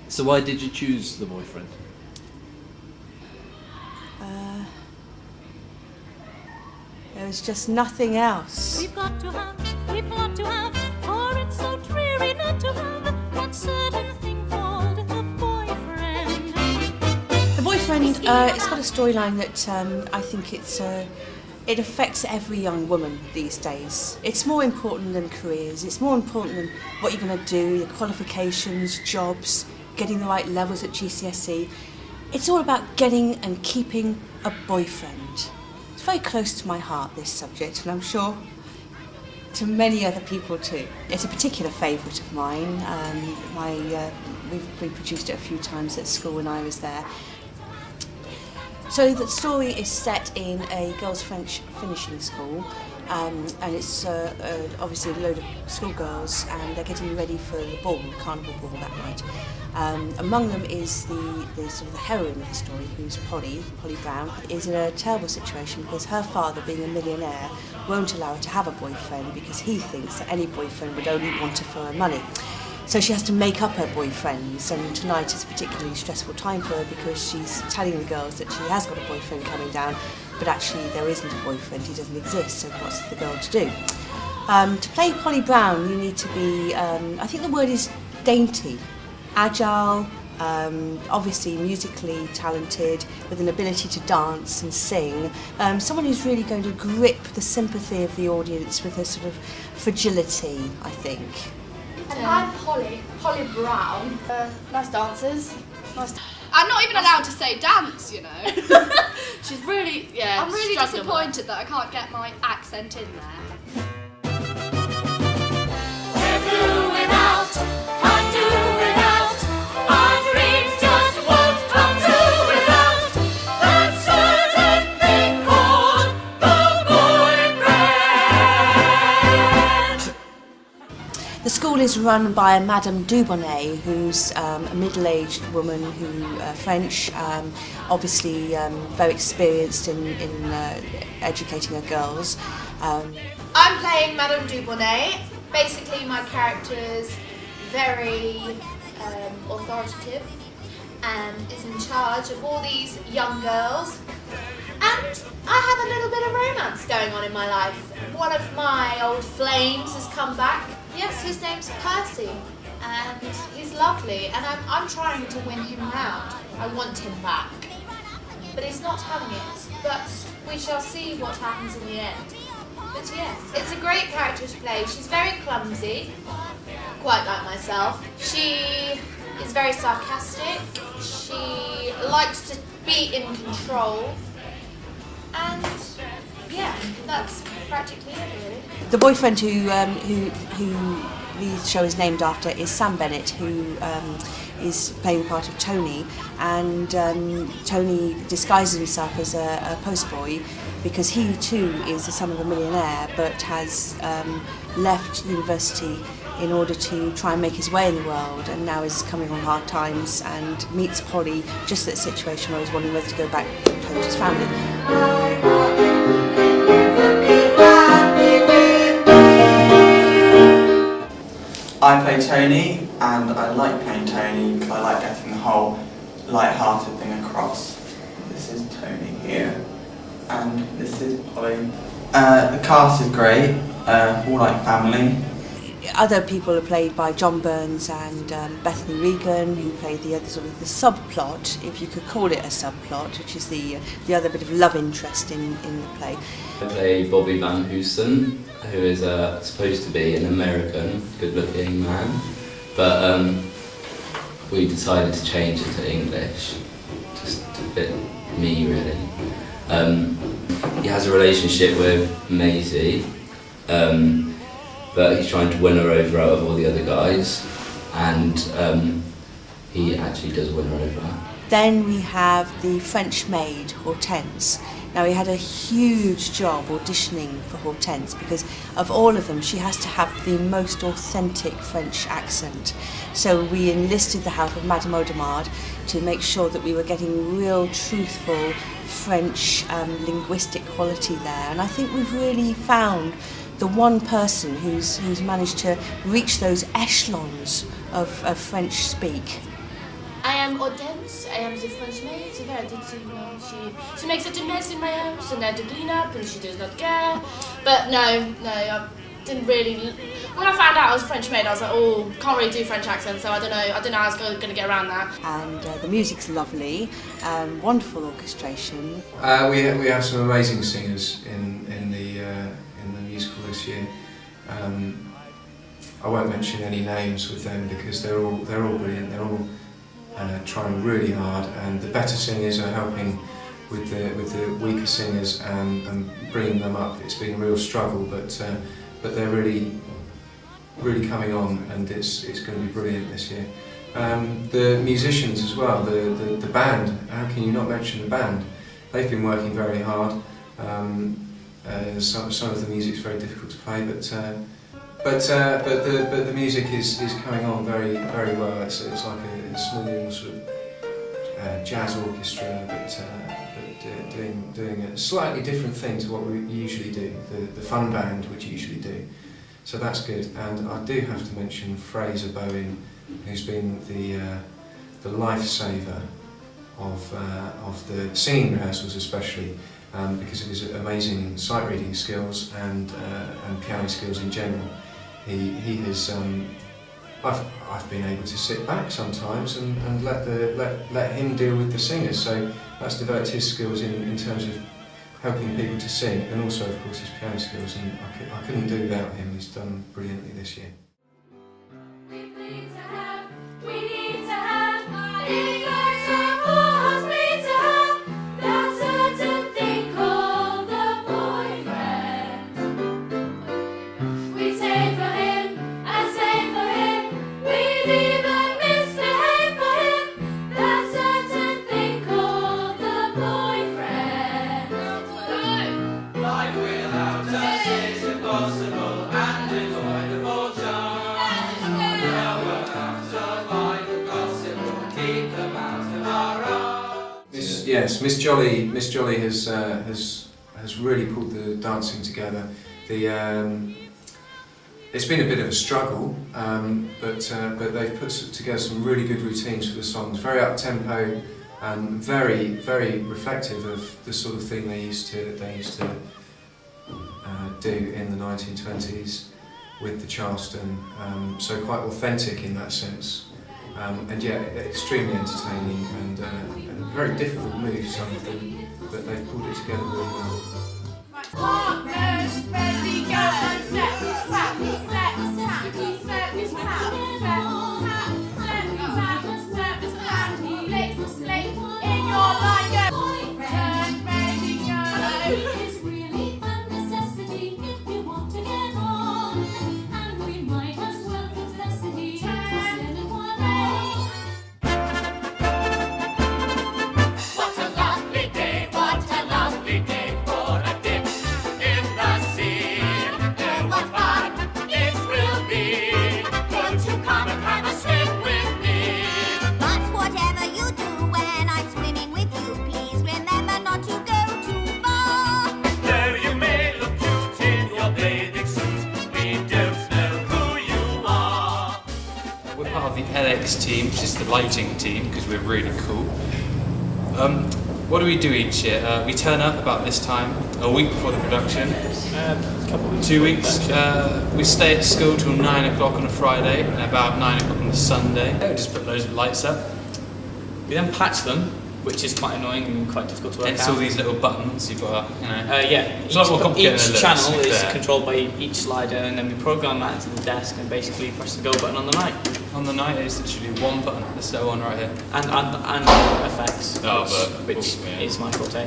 So why did you choose the boyfriend? There was just nothing else. We've got to have, for it's so dreary not to have that certain thing called a boyfriend. The boyfriend, it's got a storyline that I think it affects every young woman these days. It's more important than careers. It's more important than what you're going to do, your qualifications, jobs, getting the right levels at GCSE. It's all about getting and keeping a boyfriend. It's very close to my heart, this subject, and I'm sure to many other people too. It's a particular favourite of mine. We've reproduced it a few times at school when I was there. So the story is set in a girls' French finishing school, and it's obviously a load of schoolgirls, and they're getting ready for the ball, the carnival ball that night. Among them is the sort of the heroine of the story, who's Polly Brown, is in a terrible situation because her father, being a millionaire, won't allow her to have a boyfriend because he thinks that any boyfriend would only want her for her money. So she has to make up her boyfriends, and tonight is a particularly stressful time for her because she's telling the girls that she has got a boyfriend coming down, but actually there isn't a boyfriend, he doesn't exist, so what's the girl to do? To play Polly Brown, you need to be, I think the word is dainty, agile, obviously musically talented, with an ability to dance and sing, someone who's really going to grip the sympathy of the audience with her sort of fragility, I think. And I'm Polly Brown. Nice dancers. I'm not even allowed to say dance, you know. She's really, yeah. I'm really disappointed that I can't get my accent in there. We're doing out, can't do without. Our dreams just won't come true without that certain thing called the boyfriend. The school is run by a Madame Dubonnet, who's a middle-aged woman French, obviously very experienced in educating her girls. I'm playing Madame Dubonnet. Basically, my character's very authoritative and is in charge of all these young girls. And I have a little bit of romance going on in my life. One of my old flames has come back. Yes, his name's Percy, and he's lovely, and I'm trying to win him round. I want him back. But he's not having it. But we shall see what happens in the end. But yes, it's a great character to play. She's very clumsy, quite like myself. She is very sarcastic. She likes to be in control. And yeah, that's practically it, really. The boyfriend who the show is named after is Sam Bennett, who is playing the part of Tony, and Tony disguises himself as a postboy because he too is the son of a millionaire, but has left university in order to try and make his way in the world, and now is coming on hard times and meets Polly just at a situation where he's wondering whether to go back home to his family. I play Tony, and I like playing Tony because I like getting the whole light-hearted thing across. This is Tony here, and this is Polly. The cast is great, all like family. Other people are played by John Burns and Bethany Regan, who played the other sort of the subplot, if you could call it a subplot, which is the other bit of love interest in the play. I play Bobbie Van Hoosen, who is supposed to be an American, good-looking man, but we decided to change it to English, just to fit me, really. He has a relationship with Maisie, but he's trying to win her over out of all the other guys, and he actually does win her over. Then we have the French maid, Hortense. Now, we had a huge job auditioning for Hortense because of all of them, she has to have the most authentic French accent. So we enlisted the help of Madame Audemard to make sure that we were getting real, truthful French linguistic quality there. And I think we've really found the one person who's managed to reach those echelons of French speak. I am Hortense. I am the French maid. The very you know, she makes such a mess in my house, and I have to clean up, and she does not care. But no, I didn't really. When I found out I was a French maid, I was like, oh, can't really do French accents, so I don't know how I was going to get around that. And the music's lovely, wonderful orchestration. We have some amazing singers in the musical this year. I won't mention any names with them because they're all brilliant. They're all trying really hard, and the better singers are helping with the weaker singers and bringing them up. It's been a real struggle, but they're really coming on, and it's going to be brilliant this year. The musicians as well, the band. How can you not mention the band? They've been working very hard. Some of the music's very difficult to play, but the music is coming on very well. It's like a small sort of jazz orchestra, but doing a slightly different thing to what we usually do. The fun band would usually do. So that's good. And I do have to mention Fraser Bowen, who's been the lifesaver of the singing rehearsals, especially. Because of his amazing sight reading skills and piano skills in general, he has. I've been able to sit back sometimes and let him deal with the singers. So that's developed his skills in terms of helping people to sing, and also of course his piano skills. And I couldn't do without him. He's done brilliantly this year. We need to have, it hurts our hearts, we need to have that certain thing called the boyfriend. We say for him, and say for him, we'd even misbehave for him, that certain thing called the boyfriend. Life without us is impossible and devoid of all charm. Yes, Miss Jolly has really pulled the dancing together. It's been a bit of a struggle, but they've put together some really good routines for the songs. Very up tempo, very reflective of the sort of thing they used to do in the 1920s with the Charleston. So quite authentic in that sense. And yet extremely entertaining and very difficult moves, some of them, but they've pulled it together really well. Partners, ready, go, and step, tap, step, tap, step, tap, step, slate, in your line, go, turn, ready, go. It's really a necessity if we want to get on, and we might as well confess that he has anyone. What a lovely day for a dip in the sea. Oh, what fun it will be. Won't you come and have a swim with me? But whatever you do when I'm swimming with you, please remember not to go too far. Though you may look cute in your bathing suit, we don't know who you are. We're part of the LX team, which is the lighting team, because we're really cool. What do we do each year? We turn up about this time, a week before the production. 2 weeks. We stay at school till 9 o'clock on a Friday, and about 9 o'clock on a Sunday. We just put loads of lights up. We then patch them, which is quite annoying and quite difficult to work It's out. all these little buttons you've got, you know. Yeah, It's a lot more complicated than it each looks, channel to be is fair. controlled by each slider, and then we program that into the desk and basically press the go button on the night. On the night, it's literally one button, this little one right here. And effects, Oh, which yeah. is my forte.